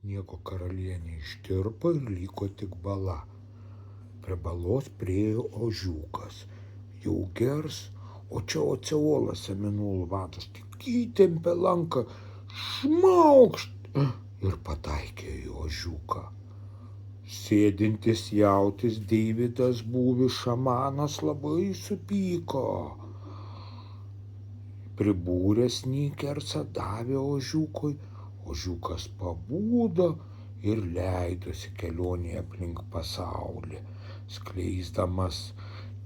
Nieko karalienė ištirpo ir liko tik bala. Prie balos priėjo ožiukas. Jau gers, o čia Oceolas Seminolų vadas tik įtempė lanką, šmaukšt ir pataikė į ožiuką. Sėdintis jautis Deividas būvis šamanas labai supyko. Pribūręs Nykersą davė ožiukui, ožiukas pabudo ir leidosi kelionėje aplink pasaulį, skleisdamas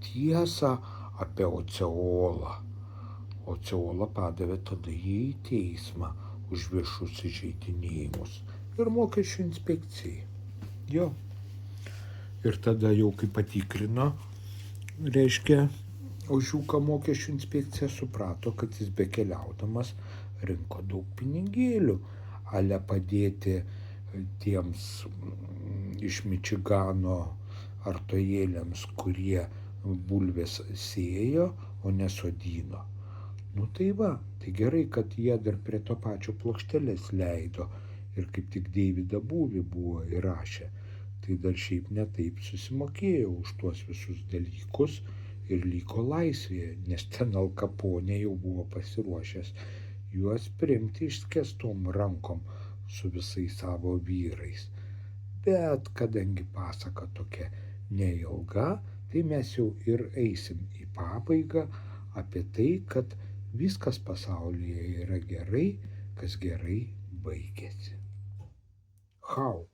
tiesą apie Oceolą. Oceolą padavė tada jį į teismą už viešus įžeidinėjimus ir mokesčių inspekcijai. Jo. Ir tada jau kai patikrino, reiškia, ožiuką mokesčių inspekcija suprato, kad jis bekeliaudamas rinko daug pinigėlių, ale padėti tiems iš Mičigano artojėliams, kurie bulvės sėjo, o nesodino. Tai va, tai gerai, kad jie dar prie to pačio plokštelės leido ir kaip tik Deividą būvį buvo įrašę. Tai dar šiaip netaip susimokėjo už tuos visus dalykus ir liko laisvėje, nes ten Al Caponė jau buvo pasiruošęs juos priimti išskėstom rankom su visais savo vyrais. Bet kadangi pasaka tokia neilga, tai mes jau ir eisim į pabaigą apie tai, kad viskas pasaulyje yra gerai, kas gerai baigėsi. Chau.